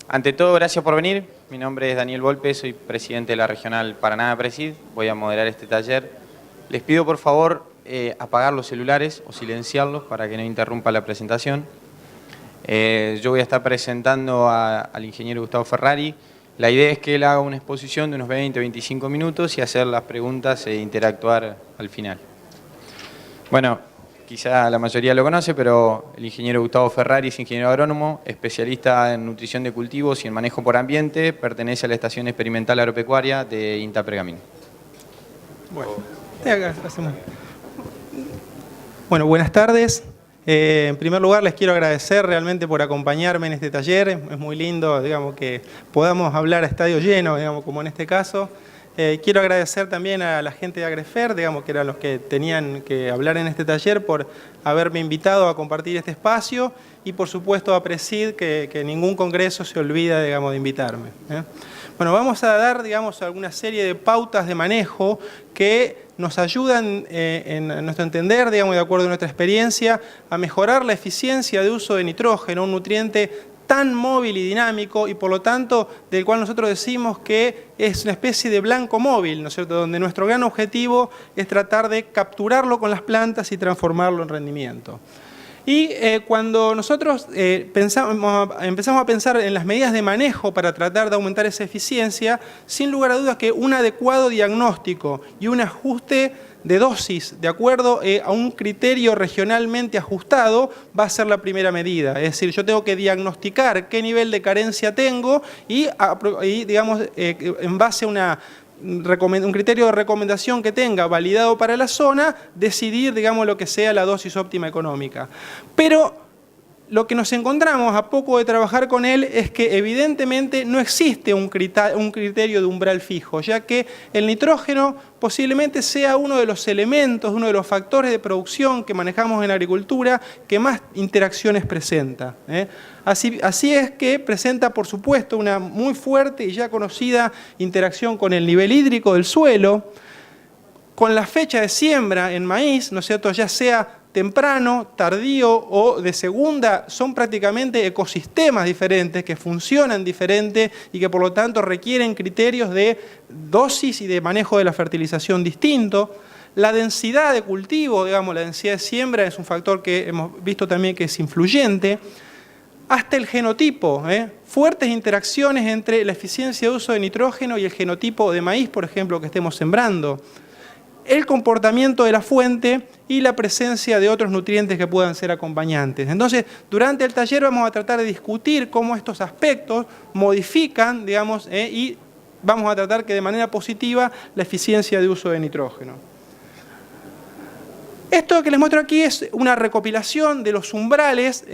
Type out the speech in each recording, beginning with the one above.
Ante todo, gracias por venir. Mi nombre es Daniel Volpe, soy presidente de la Regional Paraná Presid. Voy a moderar este taller. Les pido por favor apagar los celulares o silenciarlos para que no interrumpa la presentación. Yo voy a estar presentando al ingeniero Gustavo Ferrari. La idea es que él haga una exposición de unos 20-25 minutos y hacer las preguntas e interactuar al final. Bueno, quizá la mayoría lo conoce, pero el ingeniero Gustavo Ferrari es ingeniero agrónomo, especialista en nutrición de cultivos y en manejo por ambiente, pertenece a la Estación Experimental Agropecuaria de INTA Pergamino. Bueno, buenas tardes. En primer lugar, les quiero agradecer realmente por acompañarme en este taller. Es muy lindo, digamos, que podamos hablar a estadio lleno, digamos, como en este caso. Quiero agradecer también a la gente de Agrefer, digamos, que eran los que tenían que hablar en este taller, por haberme invitado a compartir este espacio, y por supuesto a Presid, que ningún congreso se olvida, digamos, de invitarme. Bueno, vamos a dar, digamos, alguna serie de pautas de manejo que nos ayudan en nuestro entender, digamos, de acuerdo a nuestra experiencia, a mejorar la eficiencia de uso de nitrógeno, un nutriente tan móvil y dinámico, y por lo tanto del cual nosotros decimos que es una especie de blanco móvil, ¿no es cierto?, donde nuestro gran objetivo es tratar de capturarlo con las plantas y transformarlo en rendimiento. Y cuando nosotros empezamos a pensar en las medidas de manejo para tratar de aumentar esa eficiencia, sin lugar a dudas que un adecuado diagnóstico y un ajuste de dosis de acuerdo a un criterio regionalmente ajustado va a ser la primera medida. Es decir, yo tengo que diagnosticar qué nivel de carencia tengo y digamos, en base a un criterio de recomendación que tenga validado para la zona, decidir, digamos, lo que sea la dosis óptima económica. Pero lo que nos encontramos a poco de trabajar con él es que evidentemente no existe un criterio de umbral fijo, ya que el nitrógeno posiblemente sea uno de los elementos, uno de los factores de producción que manejamos en la agricultura que más interacciones presenta. Así es que presenta, por supuesto, una muy fuerte y ya conocida interacción con el nivel hídrico del suelo, con la fecha de siembra en maíz, ¿no es cierto?, ya sea temprano, tardío o de segunda, son prácticamente ecosistemas diferentes que funcionan diferente y que por lo tanto requieren criterios de dosis y de manejo de la fertilización distinto. La densidad de cultivo, digamos, la densidad de siembra es un factor que hemos visto también que es influyente. Hasta el genotipo, fuertes interacciones entre la eficiencia de uso de nitrógeno y el genotipo de maíz, por ejemplo, que estemos sembrando. El comportamiento de la fuente y la presencia de otros nutrientes que puedan ser acompañantes. Entonces, durante el taller vamos a tratar de discutir cómo estos aspectos modifican, digamos, y vamos a tratar que de manera positiva la eficiencia de uso de nitrógeno. Esto que les muestro aquí es una recopilación de los umbrales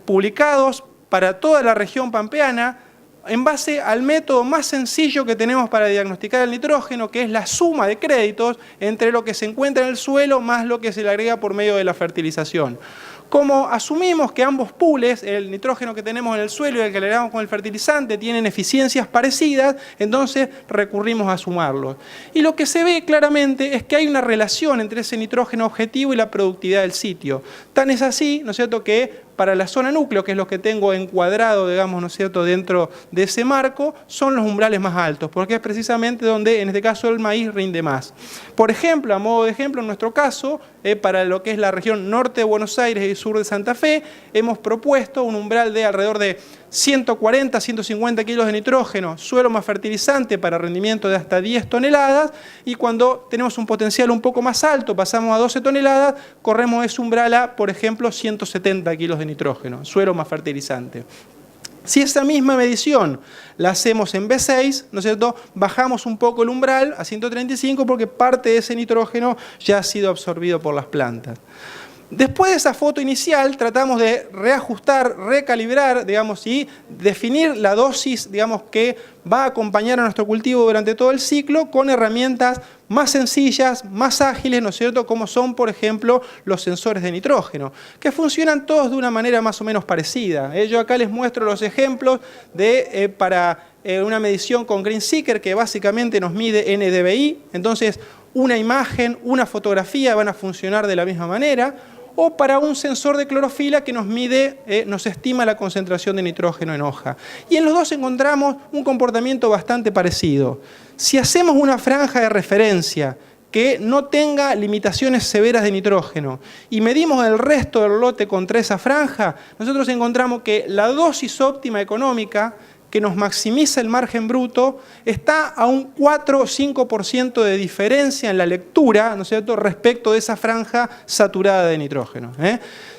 publicados para toda la región pampeana, en base al método más sencillo que tenemos para diagnosticar el nitrógeno, que es la suma de créditos entre lo que se encuentra en el suelo más lo que se le agrega por medio de la fertilización. Como asumimos que ambos pools, el nitrógeno que tenemos en el suelo y el que le agregamos con el fertilizante, tienen eficiencias parecidas, entonces recurrimos a sumarlos. Y lo que se ve claramente es que hay una relación entre ese nitrógeno objetivo y la productividad del sitio. Tan es así, ¿no es cierto?, que para la zona núcleo, que es lo que tengo encuadrado, digamos, ¿no es cierto?, dentro de ese marco, son los umbrales más altos, porque es precisamente donde, en este caso, el maíz rinde más. Por ejemplo, a modo de ejemplo, en nuestro caso, para lo que es la región norte de Buenos Aires y sur de Santa Fe, hemos propuesto un umbral de alrededor de 140 a 150 kilos de nitrógeno, suelo más fertilizante para rendimiento de hasta 10 toneladas, y cuando tenemos un potencial un poco más alto, pasamos a 12 toneladas, corremos ese umbral a, por ejemplo, 170 kilos de nitrógeno, suelo más fertilizante. Si esa misma medición la hacemos en B6, ¿no es cierto?, bajamos un poco el umbral a 135 porque parte de ese nitrógeno ya ha sido absorbido por las plantas. Después de esa foto inicial tratamos de reajustar, recalibrar, digamos, y definir la dosis, digamos, que va a acompañar a nuestro cultivo durante todo el ciclo con herramientas más sencillas, más ágiles, ¿no es cierto?, como son, por ejemplo, los sensores de nitrógeno, que funcionan todos de una manera más o menos parecida. Yo acá les muestro los ejemplos para una medición con GreenSeeker que básicamente nos mide NDVI, entonces una imagen, una fotografía van a funcionar de la misma manera. o para un sensor de clorofila que nos mide, nos estima la concentración de nitrógeno en hoja. Y en los dos encontramos un comportamiento bastante parecido. Si hacemos una franja de referencia que no tenga limitaciones severas de nitrógeno y medimos el resto del lote contra esa franja, nosotros encontramos que la dosis óptima económica que nos maximiza el margen bruto está a un 4 o 5% de diferencia en la lectura, ¿no es cierto?, respecto de esa franja saturada de nitrógeno.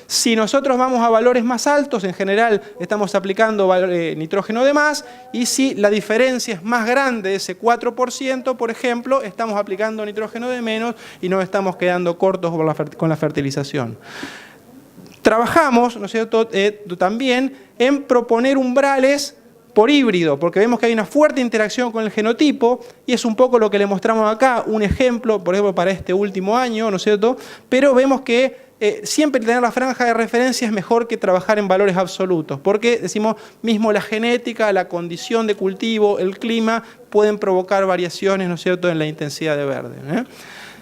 Si nosotros vamos a valores más altos, en general estamos aplicando nitrógeno de más, y si la diferencia es más grande de ese 4%, por ejemplo, estamos aplicando nitrógeno de menos y nos estamos quedando cortos con la fertilización. Trabajamos, ¿no es cierto?, también en proponer umbrales por híbrido, porque vemos que hay una fuerte interacción con el genotipo, y es un poco lo que le mostramos acá, un ejemplo, por ejemplo, para este último año, ¿no es cierto?, pero vemos que siempre tener la franja de referencia es mejor que trabajar en valores absolutos, porque decimos mismo la genética, la condición de cultivo, el clima, pueden provocar variaciones, ¿no es cierto?, en la intensidad de verde.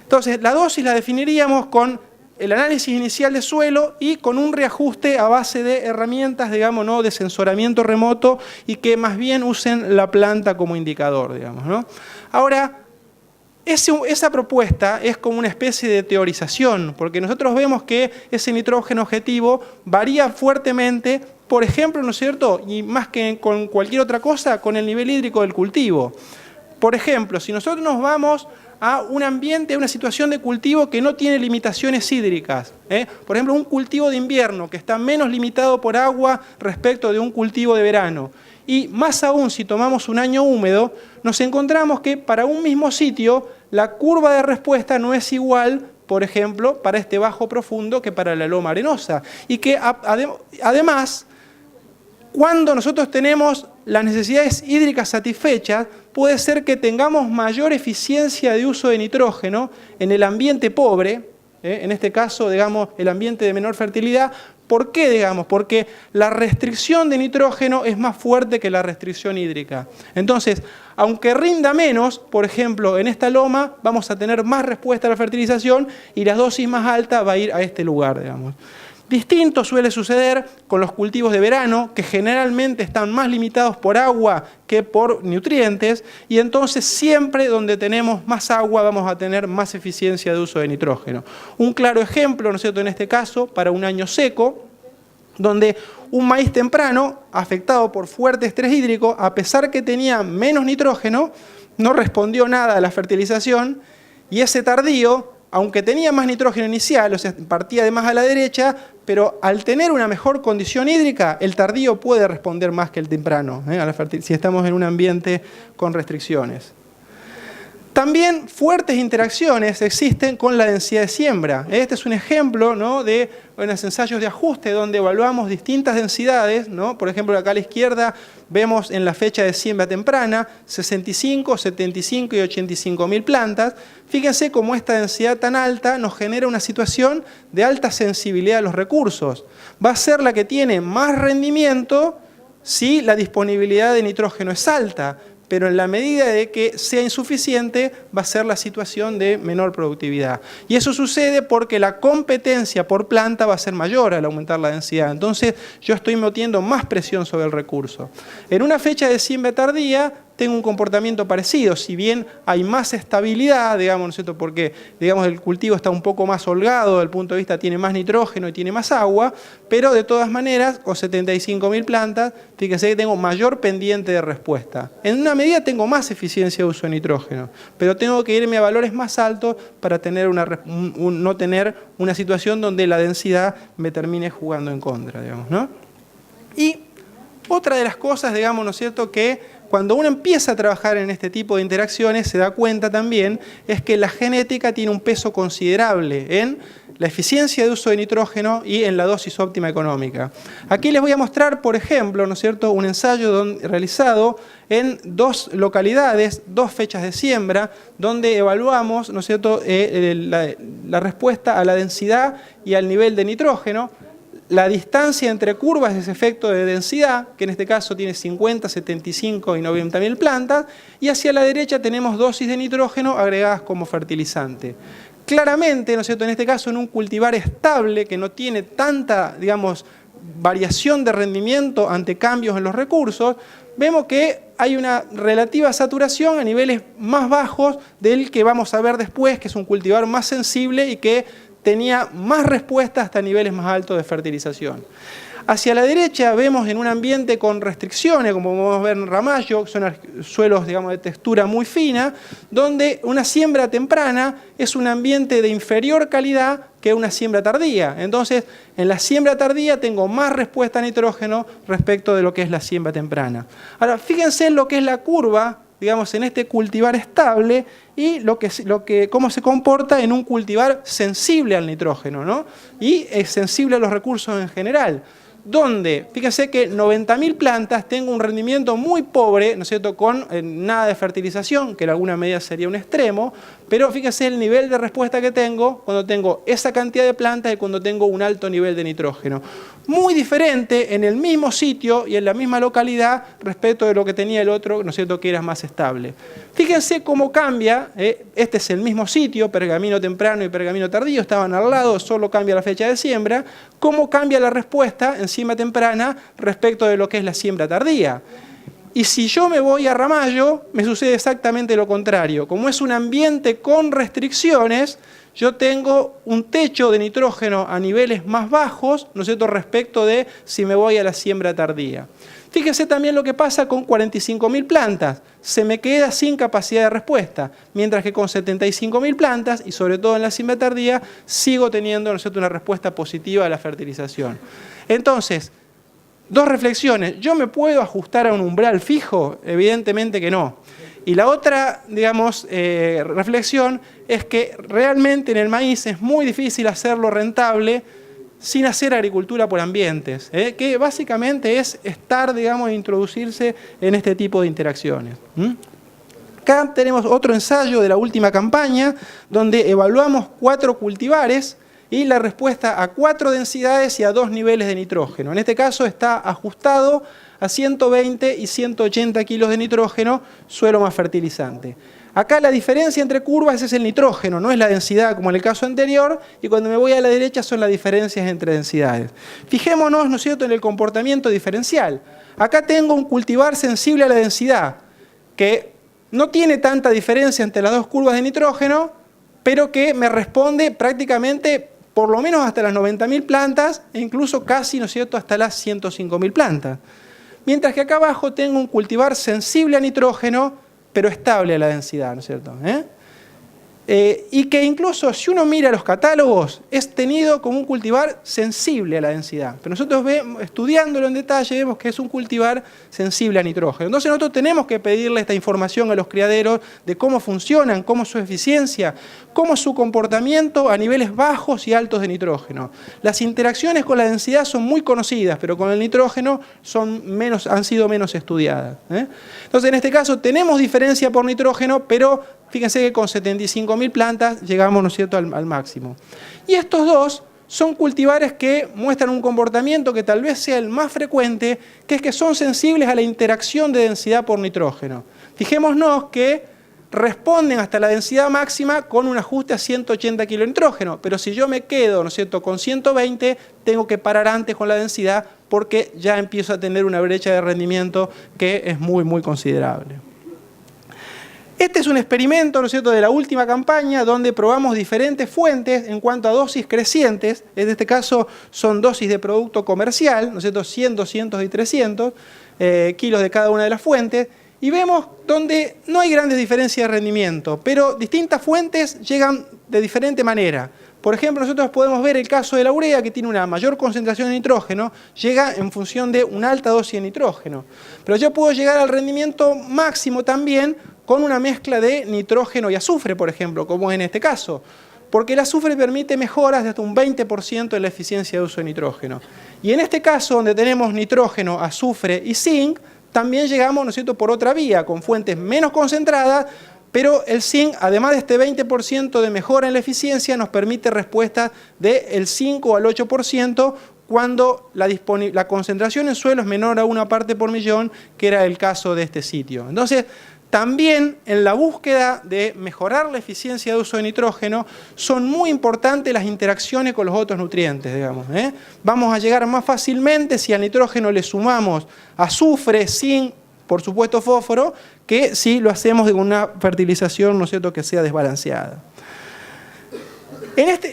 Entonces, la dosis la definiríamos con el análisis inicial de suelo y con un reajuste a base de herramientas, digamos, ¿no?, de sensoramiento remoto, y que más bien usen la planta como indicador, digamos, ¿no? Ahora, esa propuesta es como una especie de teorización, porque nosotros vemos que ese nitrógeno objetivo varía fuertemente, por ejemplo, ¿no es cierto?, y más que con cualquier otra cosa, con el nivel hídrico del cultivo. Por ejemplo, si nosotros nos vamos a un ambiente, a una situación de cultivo que no tiene limitaciones hídricas, por ejemplo, un cultivo de invierno que está menos limitado por agua respecto de un cultivo de verano, y más aún si tomamos un año húmedo, nos encontramos que para un mismo sitio la curva de respuesta no es igual, por ejemplo, para este bajo profundo que para la loma arenosa, y que además, cuando nosotros tenemos las necesidades hídricas satisfechas, puede ser que tengamos mayor eficiencia de uso de nitrógeno en el ambiente pobre, en este caso, digamos, el ambiente de menor fertilidad. ¿Por qué, digamos? Porque la restricción de nitrógeno es más fuerte que la restricción hídrica. Entonces, aunque rinda menos, por ejemplo, en esta loma vamos a tener más respuesta a la fertilización y la dosis más alta va a ir a este lugar, digamos. Distinto suele suceder con los cultivos de verano, que generalmente están más limitados por agua que por nutrientes, y entonces siempre donde tenemos más agua vamos a tener más eficiencia de uso de nitrógeno. Un claro ejemplo, ¿no es cierto?, en este caso, para un año seco, donde un maíz temprano, afectado por fuerte estrés hídrico, a pesar que tenía menos nitrógeno, no respondió nada a la fertilización, y ese tardío, aunque tenía más nitrógeno inicial, o sea, partía de más a la derecha, pero al tener una mejor condición hídrica, el tardío puede responder más que el temprano, si estamos en un ambiente con restricciones. También fuertes interacciones existen con la densidad de siembra. Este es un ejemplo, ¿no?, de unos ensayos de ajuste donde evaluamos distintas densidades, ¿no? Por ejemplo, acá a la izquierda vemos en la fecha de siembra temprana 65, 75 y 85 mil plantas. Fíjense cómo esta densidad tan alta nos genera una situación de alta sensibilidad a los recursos. Va a ser la que tiene más rendimiento si la disponibilidad de nitrógeno es alta, pero en la medida de que sea insuficiente va a ser la situación de menor productividad. Y eso sucede porque la competencia por planta va a ser mayor al aumentar la densidad. Entonces yo estoy metiendo más presión sobre el recurso. En una fecha de siembra tardía tengo un comportamiento parecido, si bien hay más estabilidad, digamos, ¿no es cierto?, porque digamos, el cultivo está un poco más holgado, desde el punto de vista tiene más nitrógeno y tiene más agua, pero de todas maneras, con 75.000 plantas, fíjense que tengo mayor pendiente de respuesta. En una medida tengo más eficiencia de uso de nitrógeno, pero tengo que irme a valores más altos para tener no tener una situación donde la densidad me termine jugando en contra, digamos, ¿no? Y otra de las cosas, digamos, ¿no es cierto?, que cuando uno empieza a trabajar en este tipo de interacciones se da cuenta también es que la genética tiene un peso considerable en la eficiencia de uso de nitrógeno y en la dosis óptima económica. Aquí les voy a mostrar, por ejemplo, ¿no es cierto?, un ensayo realizado en 2 localidades, 2 fechas de siembra, donde evaluamos, ¿no es cierto?, la respuesta a la densidad y al nivel de nitrógeno. La distancia entre curvas es ese efecto de densidad, que en este caso tiene 50, 75 y 90.000 plantas, y hacia la derecha tenemos dosis de nitrógeno agregadas como fertilizante. claramente, ¿no es cierto?, en este caso en un cultivar estable que no tiene tanta, digamos, variación de rendimiento ante cambios en los recursos, vemos que hay una relativa saturación a niveles más bajos del que vamos a ver después, que es un cultivar más sensible y que tenía más respuesta hasta niveles más altos de fertilización. Hacia la derecha vemos en un ambiente con restricciones, como podemos ver en Ramallo, son suelos, digamos, de textura muy fina, donde una siembra temprana es un ambiente de inferior calidad que una siembra tardía. Entonces, en la siembra tardía tengo más respuesta a nitrógeno respecto de lo que es la siembra temprana. Ahora, fíjense en lo que es la curva, digamos, en este cultivar estable y cómo se comporta en un cultivar sensible al nitrógeno, ¿no? Y es sensible a los recursos en general. Donde, fíjense que 90.000 plantas tengo un rendimiento muy pobre, ¿no es cierto?, con nada de fertilización, que en alguna medida sería un extremo, pero fíjense el nivel de respuesta que tengo cuando tengo esa cantidad de plantas y cuando tengo un alto nivel de nitrógeno. Muy diferente en el mismo sitio y en la misma localidad respecto de lo que tenía el otro, ¿no es cierto?, que era más estable. Fíjense cómo cambia, este es el mismo sitio, pergamino temprano y pergamino tardío, estaban al lado, solo cambia la fecha de siembra, cómo cambia la respuesta en siembra temprana respecto de lo que es la siembra tardía. Y si yo me voy a Ramallo, me sucede exactamente lo contrario. Como es un ambiente con restricciones, yo tengo un techo de nitrógeno a niveles más bajos, ¿no es cierto?, respecto de si me voy a la siembra tardía. Fíjense también lo que pasa con 45.000 plantas. Se me queda sin capacidad de respuesta, mientras que con 75.000 plantas, y sobre todo en la siembra tardía, sigo teniendo, ¿no es cierto?, una respuesta positiva a la fertilización. Entonces, dos reflexiones. ¿Yo me puedo ajustar a un umbral fijo? Evidentemente que no. Y la otra, digamos, reflexión es que realmente en el maíz es muy difícil hacerlo rentable sin hacer agricultura por ambientes, que básicamente es estar, digamos, introducirse en este tipo de interacciones. Acá tenemos otro ensayo de la última campaña, donde evaluamos 4 cultivares y la respuesta a 4 densidades y a 2 niveles de nitrógeno. En este caso está ajustado a 120 y 180 kilos de nitrógeno, suelo más fertilizante. Acá la diferencia entre curvas es el nitrógeno, no es la densidad como en el caso anterior, y cuando me voy a la derecha son las diferencias entre densidades. Fijémonos, ¿no es cierto?, en el comportamiento diferencial. Acá tengo un cultivar sensible a la densidad, que no tiene tanta diferencia entre las dos curvas de nitrógeno, pero que me responde prácticamente por lo menos hasta las 90.000 plantas, e incluso casi, ¿no es cierto?, hasta las 105.000 plantas. Mientras que acá abajo tengo un cultivar sensible a nitrógeno, pero estable a la densidad, ¿no es cierto? Y que incluso si uno mira los catálogos, es tenido como un cultivar sensible a la densidad. Pero nosotros estudiándolo en detalle vemos que es un cultivar sensible a nitrógeno. Entonces nosotros tenemos que pedirle esta información a los criaderos de cómo funcionan, cómo es su eficiencia, cómo es su comportamiento a niveles bajos y altos de nitrógeno. Las interacciones con la densidad son muy conocidas, pero con el nitrógeno han sido menos estudiadas. Entonces en este caso tenemos diferencia por nitrógeno, pero fíjense que con 75.000 plantas llegamos, ¿no es cierto?, al máximo. Y estos dos son cultivares que muestran un comportamiento que tal vez sea el más frecuente, que es que son sensibles a la interacción de densidad por nitrógeno. Fijémonos que responden hasta la densidad máxima con un ajuste a 180 kilos de nitrógeno, pero si yo me quedo, ¿no es cierto?, con 120, tengo que parar antes con la densidad porque ya empiezo a tener una brecha de rendimiento que es muy, muy considerable. Este es un experimento, ¿no es cierto?, de la última campaña donde probamos diferentes fuentes en cuanto a dosis crecientes. En este caso son dosis de producto comercial, ¿no es cierto?, 100, 200 y 300 kilos de cada una de las fuentes. Y vemos donde no hay grandes diferencias de rendimiento, pero distintas fuentes llegan de diferente manera. Por ejemplo, nosotros podemos ver el caso de la urea, que tiene una mayor concentración de nitrógeno, llega en función de una alta dosis de nitrógeno. Pero yo puedo llegar al rendimiento máximo también con una mezcla de nitrógeno y azufre, por ejemplo, como en este caso. Porque el azufre permite mejoras de hasta un 20% en la eficiencia de uso de nitrógeno. Y en este caso, donde tenemos nitrógeno, azufre y zinc, también llegamos, ¿no es cierto?, por otra vía, con fuentes menos concentradas, pero el zinc, además de este 20% de mejora en la eficiencia, nos permite respuestas del 5 al 8% cuando la concentración en suelo es menor a 1 parte por millón, que era el caso de este sitio. Entonces, también en la búsqueda de mejorar la eficiencia de uso de nitrógeno son muy importantes las interacciones con los otros nutrientes, digamos. Vamos a llegar más fácilmente si al nitrógeno le sumamos azufre, zinc, por supuesto fósforo, que si lo hacemos de una fertilización, ¿no es cierto?, que sea desbalanceada.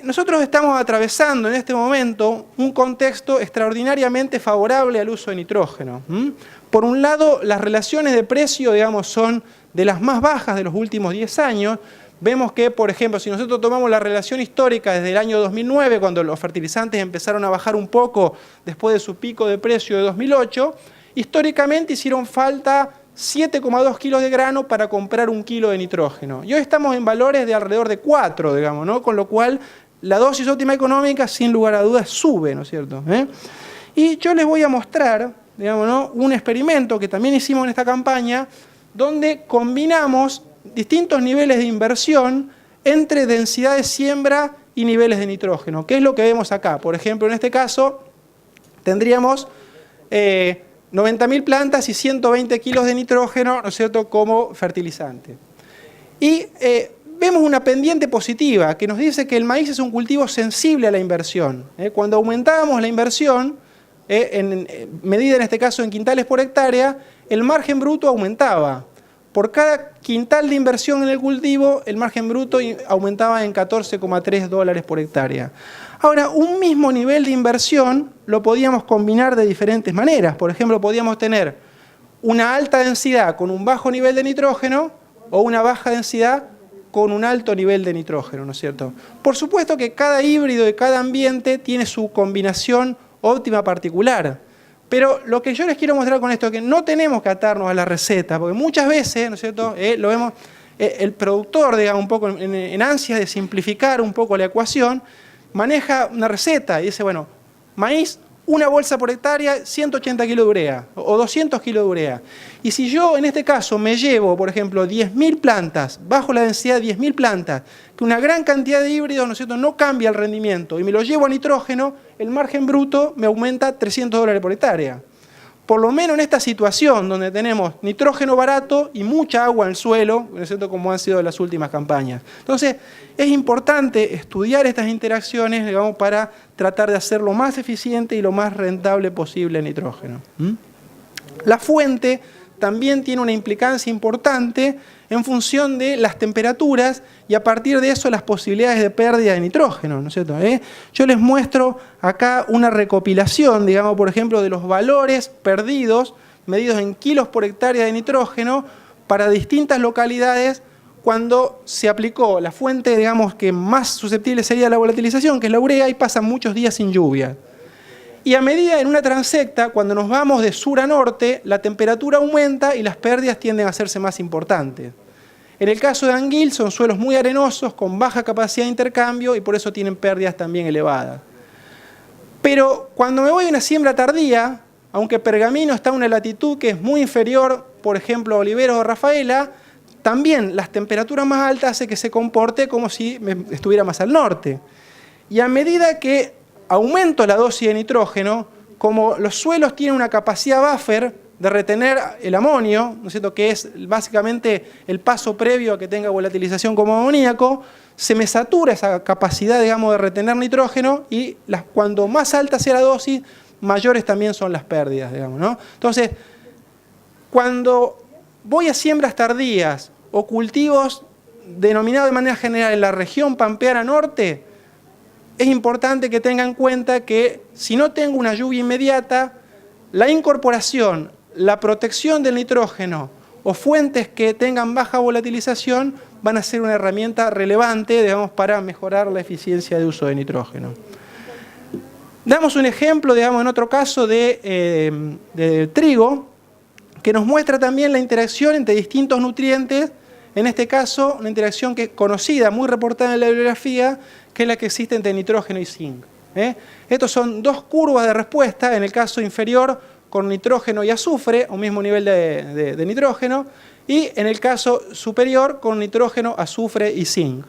Nosotros estamos atravesando en este momento un contexto extraordinariamente favorable al uso de nitrógeno. Por un lado, las relaciones de precio, digamos, son de las más bajas de los últimos 10 años. Vemos que, por ejemplo, si nosotros tomamos la relación histórica desde el año 2009, cuando los fertilizantes empezaron a bajar un poco después de su pico de precio de 2008, históricamente hicieron falta 7,2 kilos de grano para comprar 1 kilo de nitrógeno. Y hoy estamos en valores de alrededor de 4, digamos, ¿no? Con lo cual la dosis óptima económica, sin lugar a dudas, sube, ¿no es cierto? Y yo les voy a mostrar, digamos, ¿no?, un experimento que también hicimos en esta campaña, donde combinamos distintos niveles de inversión entre densidad de siembra y niveles de nitrógeno, que es lo que vemos acá. Por ejemplo, en este caso, tendríamos 90.000 plantas y 120 kilos de nitrógeno, ¿no es cierto?, como fertilizante. Y vemos una pendiente positiva que nos dice que el maíz es un cultivo sensible a la inversión. Cuando aumentábamos la inversión, medida en este caso en quintales por hectárea, el margen bruto aumentaba. Por cada quintal de inversión en el cultivo, el margen bruto aumentaba en $14,3 por hectárea. Ahora, un mismo nivel de inversión lo podíamos combinar de diferentes maneras. Por ejemplo, podíamos tener una alta densidad con un bajo nivel de nitrógeno o una baja densidad con un alto nivel de nitrógeno, ¿no es cierto? Por supuesto que cada híbrido de cada ambiente tiene su combinación óptima particular. Pero lo que yo les quiero mostrar con esto es que no tenemos que atarnos a la receta, porque muchas veces, ¿no es cierto?, lo vemos, el productor, digamos, un poco en ansias de simplificar un poco la ecuación, maneja una receta y dice, bueno, maíz, una bolsa por hectárea, 180 kilos de urea o 200 kilos de urea. Y si yo en este caso me llevo, por ejemplo, 10.000 plantas, bajo la densidad de 10.000 plantas, que una gran cantidad de híbridos, ¿no es cierto?, no cambia el rendimiento, y me lo llevo a nitrógeno, el margen bruto me aumenta $300 por hectárea. Por lo menos en esta situación donde tenemos nitrógeno barato y mucha agua en el suelo, ¿no es cierto?, como han sido las últimas campañas. Entonces, es importante estudiar estas interacciones, digamos, para tratar de hacer lo más eficiente y lo más rentable posible el nitrógeno. La fuente también tiene una implicancia importante en función de las temperaturas y a partir de eso las posibilidades de pérdida de nitrógeno, ¿no es cierto? Yo les muestro acá una recopilación, digamos, por ejemplo, de los valores perdidos, medidos en kilos por hectárea de nitrógeno, para distintas localidades cuando se aplicó la fuente, digamos, que más susceptible sería a la volatilización, que es la urea, y pasan muchos días sin lluvia. Y a medida en una transecta, cuando nos vamos de sur a norte, la temperatura aumenta y las pérdidas tienden a hacerse más importantes. En el caso de Anguil son suelos muy arenosos, con baja capacidad de intercambio y por eso tienen pérdidas también elevadas. Pero cuando me voy a una siembra tardía, aunque Pergamino está a una latitud que es muy inferior, por ejemplo, a Oliveros o Rafaela, también las temperaturas más altas hacen que se comporte como si estuviera más al norte. Y a medida que aumento la dosis de nitrógeno, como los suelos tienen una capacidad buffer de retener el amonio, ¿no es cierto?, que es básicamente el paso previo a que tenga volatilización como amoníaco, se me satura esa capacidad, digamos, de retener nitrógeno y cuando más alta sea la dosis, mayores también son las pérdidas, digamos, ¿no? Entonces, cuando voy a siembras tardías o cultivos denominados de manera general en la región pampeana norte, es importante que tengan en cuenta que si no tengo una lluvia inmediata, la incorporación, la protección del nitrógeno o fuentes que tengan baja volatilización van a ser una herramienta relevante, digamos, para mejorar la eficiencia de uso de nitrógeno. Damos un ejemplo, digamos, en otro caso de trigo, que nos muestra también la interacción entre distintos nutrientes, en este caso una interacción que es conocida, muy reportada en la bibliografía, que es la que existe entre nitrógeno y zinc. Estos son dos curvas de respuesta, en el caso inferior con nitrógeno y azufre, a un mismo nivel de nitrógeno, y en el caso superior con nitrógeno, azufre y zinc.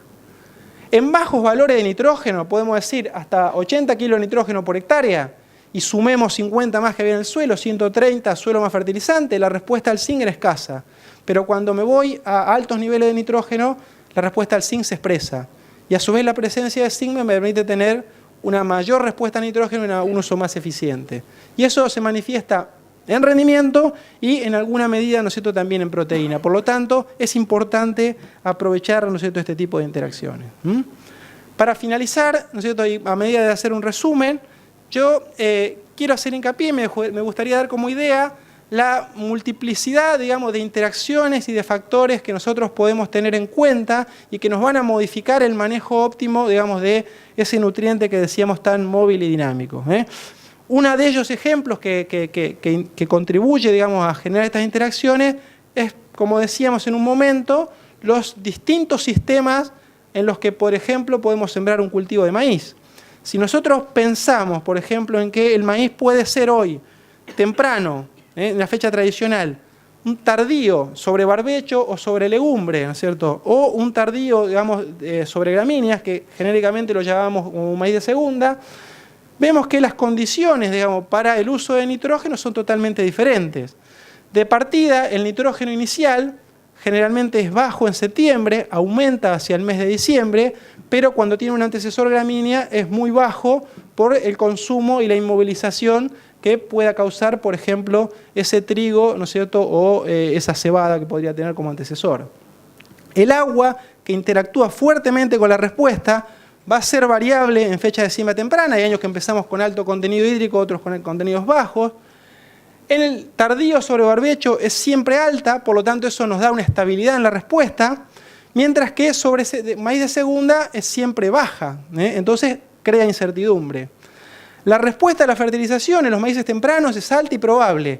En bajos valores de nitrógeno, podemos decir hasta 80 kilos de nitrógeno por hectárea, y sumemos 50 más que había en el suelo, 130, suelo más fertilizante, la respuesta al zinc era escasa. Pero cuando me voy a altos niveles de nitrógeno, la respuesta al zinc se expresa. Y a su vez la presencia de zinc me permite tener una mayor respuesta a nitrógeno y un uso más eficiente. Y eso se manifiesta en rendimiento y en alguna medida, ¿no es cierto?, también en proteína. Por lo tanto, es importante aprovechar, ¿no es cierto?, este tipo de interacciones. Para finalizar, ¿no es cierto?, y a medida de hacer un resumen, yo quiero hacer hincapié, me gustaría dar como idea la multiplicidad, digamos, de interacciones y de factores que nosotros podemos tener en cuenta y que nos van a modificar el manejo óptimo, digamos, de ese nutriente que decíamos tan móvil y dinámico. Uno de ellos ejemplos que contribuye, digamos, a generar estas interacciones es, como decíamos en un momento, los distintos sistemas en los que, por ejemplo, podemos sembrar un cultivo de maíz. Si nosotros pensamos, por ejemplo, en que el maíz puede ser hoy temprano, en la fecha tradicional, un tardío sobre barbecho o sobre legumbre, ¿no es cierto? O un tardío, digamos, sobre gramíneas, que genéricamente lo llamamos como maíz de segunda, vemos que las condiciones, digamos, para el uso de nitrógeno son totalmente diferentes. De partida, el nitrógeno inicial generalmente es bajo en septiembre, aumenta hacia el mes de diciembre, pero cuando tiene un antecesor gramínea es muy bajo por el consumo y la inmovilización que pueda causar, por ejemplo, ese trigo, ¿no es cierto?, o esa cebada que podría tener como antecesor. El agua, que interactúa fuertemente con la respuesta, va a ser variable en fecha de siembra temprana. Hay años que empezamos con alto contenido hídrico, otros con contenidos bajos. En el tardío sobre barbecho es siempre alta, por lo tanto eso nos da una estabilidad en la respuesta, mientras que sobre maíz de segunda es siempre baja, entonces crea incertidumbre. La respuesta a la fertilización en los maíces tempranos es alta y probable.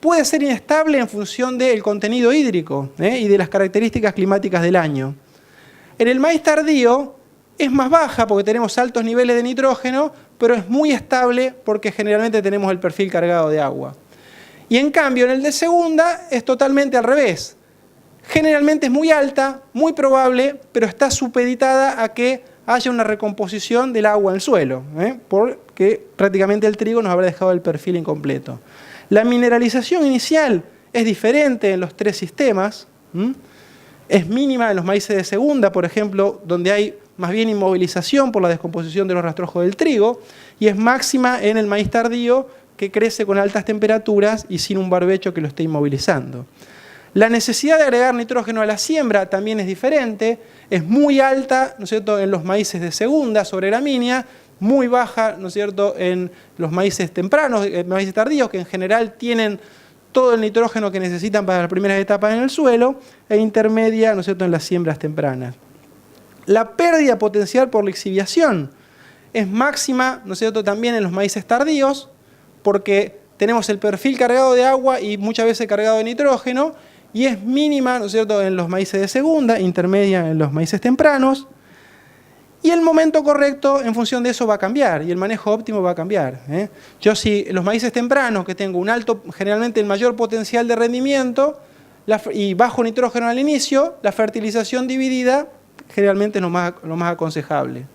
Puede ser inestable en función del contenido hídrico y de las características climáticas del año. En el maíz tardío es más baja porque tenemos altos niveles de nitrógeno, pero es muy estable porque generalmente tenemos el perfil cargado de agua. Y en cambio en el de segunda es totalmente al revés. Generalmente es muy alta, muy probable, pero está supeditada a que haya una recomposición del agua en el suelo, porque prácticamente el trigo nos habrá dejado el perfil incompleto. La mineralización inicial es diferente en los tres sistemas, es mínima en los maíces de segunda, por ejemplo, donde hay más bien inmovilización por la descomposición de los rastrojos del trigo, y es máxima en el maíz tardío, que crece con altas temperaturas y sin un barbecho que lo esté inmovilizando. La necesidad de agregar nitrógeno a la siembra también es diferente, es muy alta, ¿no es cierto?, en los maíces de segunda sobre gramínea, muy baja, ¿no es cierto?, en los maíces tempranos, maíces tardíos, que en general tienen todo el nitrógeno que necesitan para las primeras etapas en el suelo, e intermedia, ¿no es cierto?, en las siembras tempranas. La pérdida potencial por lixiviación es máxima, ¿no es cierto?, también en los maíces tardíos, porque tenemos el perfil cargado de agua y muchas veces cargado de nitrógeno, y es mínima, ¿no es cierto?, en los maíces de segunda, intermedia en los maíces tempranos, y el momento correcto en función de eso va a cambiar, y el manejo óptimo va a cambiar. Yo si en los maíces tempranos, que tengo un alto, generalmente el mayor potencial de rendimiento, y bajo nitrógeno al inicio, la fertilización dividida generalmente es lo más aconsejable.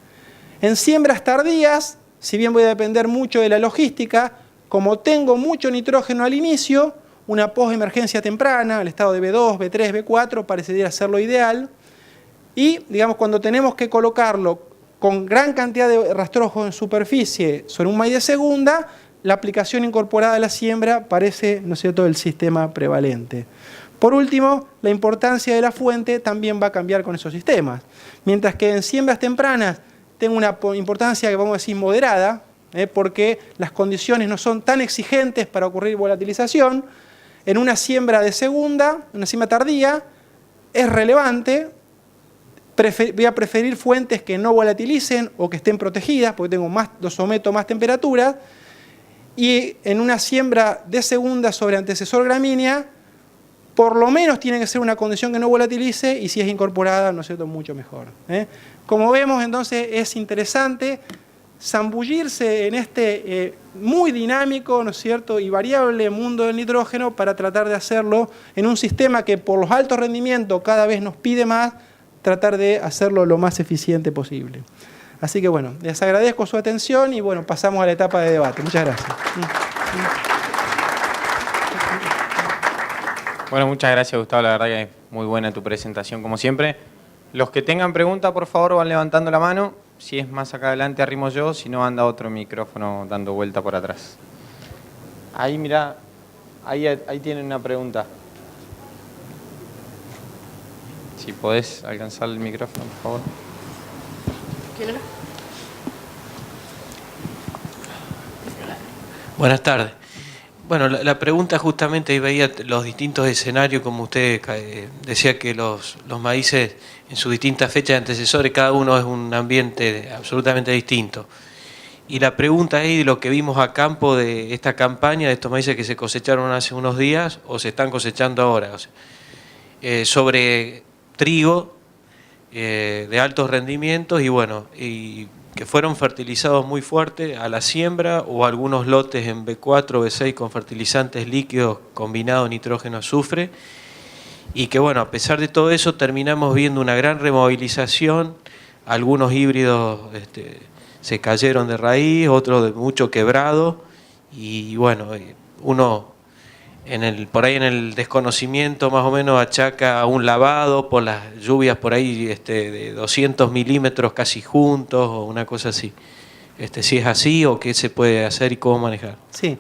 En siembras tardías, si bien voy a depender mucho de la logística, como tengo mucho nitrógeno al inicio, una postemergencia temprana, el estado de B2, B3, B4, parecería ser lo ideal. Y, digamos, cuando tenemos que colocarlo con gran cantidad de rastrojos en superficie sobre un maíz de segunda, la aplicación incorporada a la siembra parece, ¿no es cierto?, el sistema prevalente. Por último, la importancia de la fuente también va a cambiar con esos sistemas. Mientras que en siembras tempranas tengo una importancia que vamos a decir moderada, porque las condiciones no son tan exigentes para ocurrir volatilización, en una siembra de segunda, una siembra tardía, es relevante. Voy a preferir fuentes que no volatilicen o que estén protegidas, porque lo someto a más temperaturas. Y en una siembra de segunda sobre antecesor gramínea, por lo menos tiene que ser una condición que no volatilice, y si es incorporada, ¿no es cierto?, mucho mejor. Como vemos, entonces, es interesante zambullirse en este muy dinámico, ¿no es cierto?, y variable mundo del nitrógeno para tratar de hacerlo en un sistema que por los altos rendimientos cada vez nos pide más, tratar de hacerlo lo más eficiente posible. Así que bueno, les agradezco su atención y bueno, pasamos a la etapa de debate. Muchas gracias. Bueno, muchas gracias, Gustavo. La verdad que es muy buena tu presentación, como siempre. Los que tengan preguntas, por favor, van levantando la mano. Si es más acá adelante, arrimo yo. Si no, anda otro micrófono dando vuelta por atrás. Ahí, mirá. Ahí tienen una pregunta. Si podés alcanzar el micrófono, por favor. ¿Quién era? Buenas tardes. Bueno, la pregunta justamente, ahí veía los distintos escenarios, como usted decía que los maíces en sus distintas fechas de antecesores, cada uno es un ambiente absolutamente distinto. Y la pregunta es de lo que vimos a campo de esta campaña, de estos maíces que se cosecharon hace unos días o se están cosechando ahora, o sea, sobre trigo de altos rendimientos y bueno, y que fueron fertilizados muy fuerte a la siembra o algunos lotes en B4, B6 con fertilizantes líquidos combinados nitrógeno-azufre y que bueno, a pesar de todo eso terminamos viendo una gran removilización, algunos híbridos se cayeron de raíz, otros de mucho quebrado y bueno, uno por ahí en el desconocimiento más o menos achaca a un lavado por las lluvias por ahí de 200 milímetros casi juntos o una cosa así. Si es así o qué se puede hacer y cómo manejar. Sí,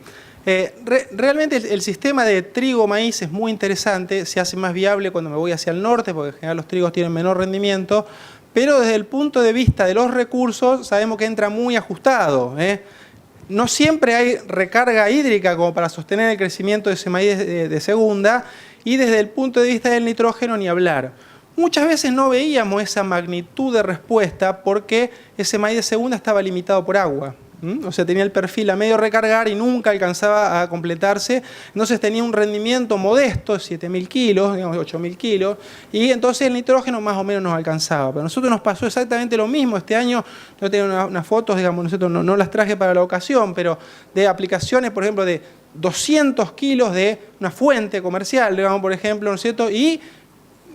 realmente el sistema de trigo-maíz es muy interesante, se hace más viable cuando me voy hacia el norte porque en general los trigos tienen menor rendimiento, pero desde el punto de vista de los recursos sabemos que entra muy ajustado, No siempre hay recarga hídrica como para sostener el crecimiento de ese maíz de segunda y desde el punto de vista del nitrógeno ni hablar. Muchas veces no veíamos esa magnitud de respuesta porque ese maíz de segunda estaba limitado por agua. O sea, tenía el perfil a medio recargar y nunca alcanzaba a completarse. Entonces tenía un rendimiento modesto, 7.000 kilos, digamos 8.000 kilos, y entonces el nitrógeno más o menos nos alcanzaba. Pero a nosotros nos pasó exactamente lo mismo. Este año, yo tengo unas fotos, digamos, nosotros no las traje para la ocasión, pero de aplicaciones, por ejemplo, de 200 kilos de una fuente comercial, digamos, por ejemplo, ¿no es cierto? Y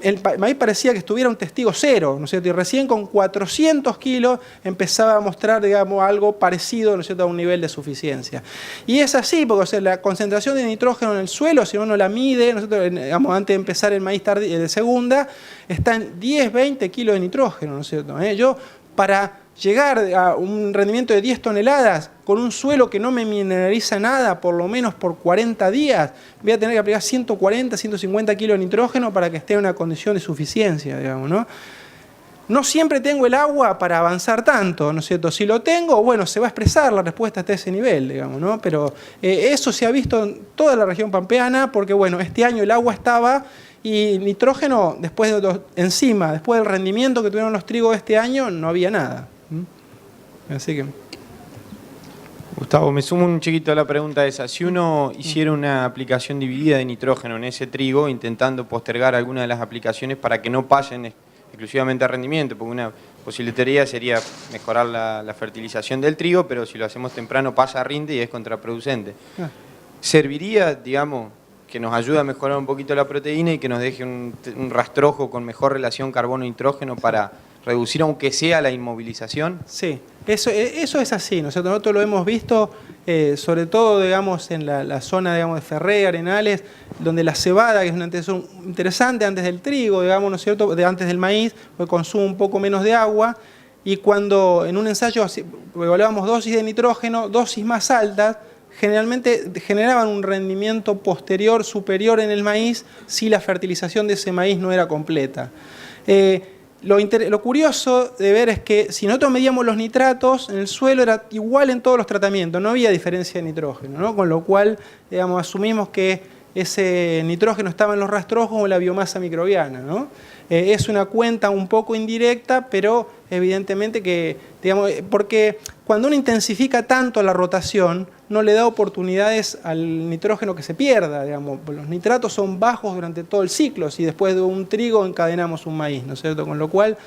el maíz parecía que estuviera un testigo cero, ¿no es cierto? Y recién con 400 kilos empezaba a mostrar, digamos, algo parecido, ¿no es cierto?, a un nivel de suficiencia. Y es así, porque o sea, la concentración de nitrógeno en el suelo, si uno la mide, nosotros, digamos, antes de empezar el maíz de segunda, está en 10, 20 kilos de nitrógeno, ¿no es cierto? Yo, para llegar a un rendimiento de 10 toneladas con un suelo que no me mineraliza nada, por lo menos por 40 días, voy a tener que aplicar 140, 150 kilos de nitrógeno para que esté en una condición de suficiencia, digamos, ¿no? No siempre tengo el agua para avanzar tanto, ¿no es cierto? Si lo tengo, bueno, se va a expresar la respuesta hasta ese nivel, digamos, ¿no? Pero eso se ha visto en toda la región pampeana porque, bueno, este año el agua estaba y nitrógeno, después del rendimiento que tuvieron los trigos este año, no había nada. Así que... Gustavo, me sumo un chiquito a la pregunta esa. Si uno hiciera una aplicación dividida de nitrógeno en ese trigo, intentando postergar alguna de las aplicaciones para que no pasen exclusivamente a rendimiento, porque una posible teoría sería mejorar la fertilización del trigo, pero si lo hacemos temprano pasa a rinde y es contraproducente. ¿Serviría, digamos, que nos ayude a mejorar un poquito la proteína y que nos deje un rastrojo con mejor relación carbono-nitrógeno para reducir aunque sea la inmovilización? Sí, eso es así, nosotros lo hemos visto sobre todo, digamos, en la zona, digamos, de Ferré, Arenales, donde la cebada, que es una antecesor interesante antes del trigo, digamos, ¿no es cierto?, antes del maíz, pues consume un poco menos de agua, y cuando en un ensayo evaluábamos dosis de nitrógeno, dosis más altas, generalmente generaban un rendimiento posterior, superior en el maíz, si la fertilización de ese maíz no era completa. Lo curioso de ver es que si nosotros medíamos los nitratos, en el suelo era igual en todos los tratamientos, no había diferencia de nitrógeno, ¿no? Con lo cual, digamos, asumimos que ese nitrógeno estaba en los rastrojos o en la biomasa microbiana, ¿no? Es una cuenta un poco indirecta, pero evidentemente que, digamos, porque cuando uno intensifica tanto la rotación, no le da oportunidades al nitrógeno que se pierda, digamos. Los nitratos son bajos durante todo el ciclo, si después de un trigo encadenamos un maíz, ¿no es cierto? Con lo cual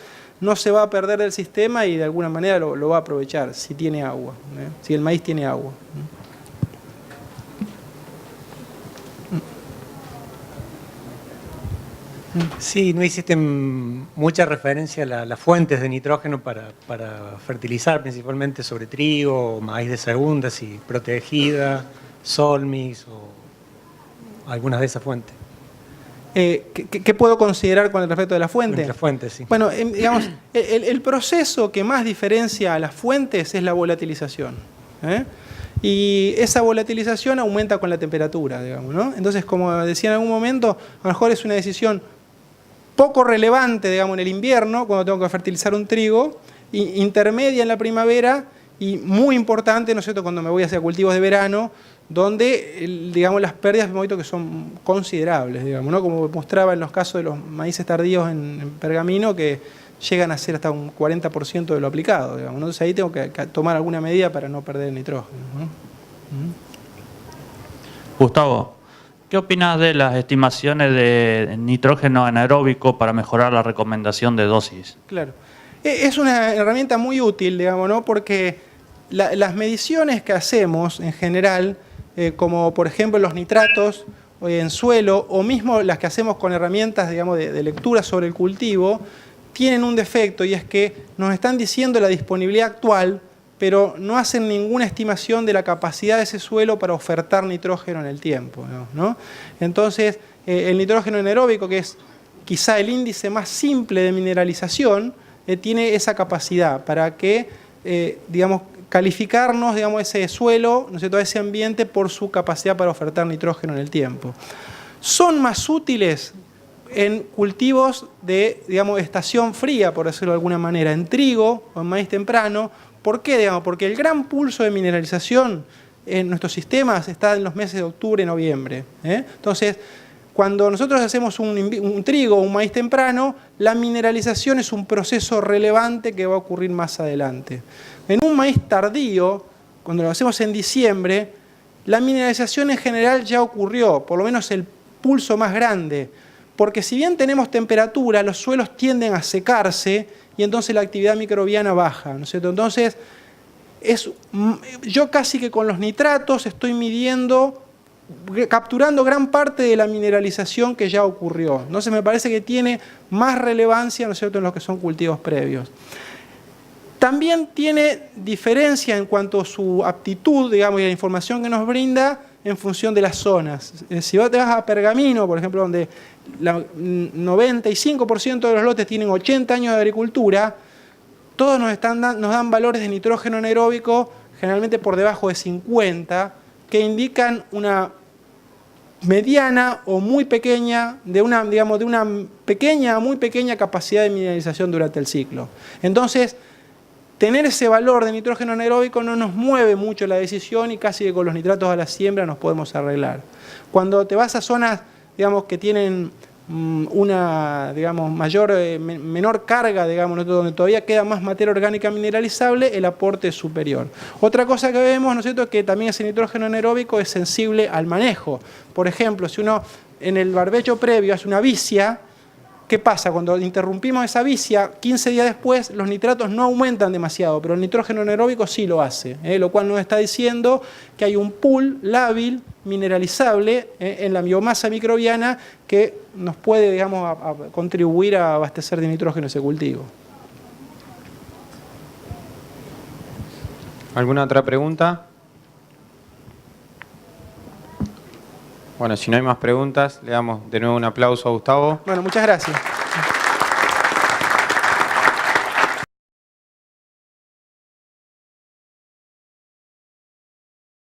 no se va a perder del sistema y de alguna manera lo va a aprovechar si tiene agua, si el maíz tiene agua. Sí, no hiciste mucha referencia a las fuentes de nitrógeno para fertilizar, principalmente sobre trigo, maíz de segunda, si protegida, solmix o algunas de esas fuentes. ¿Qué puedo considerar con el respecto de la fuente? La fuente, sí. Bueno, digamos, el proceso que más diferencia a las fuentes es la volatilización. Y esa volatilización aumenta con la temperatura, digamos, ¿no? Entonces, como decía en algún momento, a lo mejor es una decisión poco relevante, digamos, en el invierno, cuando tengo que fertilizar un trigo, intermedia en la primavera y muy importante, ¿no es cierto?, cuando me voy hacia cultivos de verano, donde, digamos, las pérdidas me que son considerables, digamos, ¿no? Como mostraba en los casos de los maíces tardíos en pergamino, que llegan a ser hasta un 40% de lo aplicado, digamos, ¿no? Entonces ahí tengo que tomar alguna medida para no perder el nitrógeno, ¿no? Gustavo, ¿qué opinas de las estimaciones de nitrógeno anaeróbico para mejorar la recomendación de dosis? Claro. Es una herramienta muy útil, digamos, ¿no? Porque las mediciones que hacemos en general, como por ejemplo los nitratos en suelo, o mismo las que hacemos con herramientas, digamos, de lectura sobre el cultivo, tienen un defecto, y es que nos están diciendo la disponibilidad actual, pero no hacen ninguna estimación de la capacidad de ese suelo para ofertar nitrógeno en el tiempo, ¿no? Entonces, el nitrógeno anaeróbico, que es quizá el índice más simple de mineralización, tiene esa capacidad para que, digamos, calificarnos, digamos, ese suelo, ¿no es cierto?, ese ambiente por su capacidad para ofertar nitrógeno en el tiempo. Son más útiles en cultivos de, digamos, estación fría, por decirlo de alguna manera, en trigo o en maíz temprano. ¿Por qué? Digamos, porque el gran pulso de mineralización en nuestros sistemas está en los meses de octubre y noviembre. Entonces, cuando nosotros hacemos un trigo o un maíz temprano, la mineralización es un proceso relevante que va a ocurrir más adelante. En un maíz tardío, cuando lo hacemos en diciembre, la mineralización en general ya ocurrió, por lo menos el pulso más grande, porque si bien tenemos temperatura, los suelos tienden a secarse y entonces la actividad microbiana baja, ¿no es cierto? Entonces, yo casi que con los nitratos estoy midiendo, capturando gran parte de la mineralización que ya ocurrió. Entonces me parece que tiene más relevancia, ¿no es cierto?, en los que son cultivos previos. También tiene diferencia en cuanto a su aptitud, digamos, y la información que nos brinda en función de las zonas. Si vos te vas a Pergamino, por ejemplo, donde el 95% de los lotes tienen 80 años de agricultura, todos nos dan valores de nitrógeno anaeróbico generalmente por debajo de 50, que indican una mediana o muy pequeña, de una pequeña a muy pequeña capacidad de mineralización durante el ciclo. Entonces, tener ese valor de nitrógeno anaeróbico no nos mueve mucho la decisión y casi que con los nitratos a la siembra nos podemos arreglar. Cuando te vas a zonas, digamos, que tienen una, digamos, menor carga, digamos, donde todavía queda más materia orgánica mineralizable, el aporte es superior. Otra cosa que vemos, ¿no es cierto?, es que también ese nitrógeno anaeróbico es sensible al manejo. Por ejemplo, si uno en el barbecho previo hace una vicia, ¿qué pasa? Cuando interrumpimos esa vicia, 15 días después los nitratos no aumentan demasiado, pero el nitrógeno anaeróbico sí lo hace, lo cual nos está diciendo que hay un pool lábil, mineralizable, en la biomasa microbiana que nos puede, digamos, a contribuir a abastecer de nitrógeno ese cultivo. ¿Alguna otra pregunta? Bueno, si no hay más preguntas, le damos de nuevo un aplauso a Gustavo. Bueno, muchas gracias.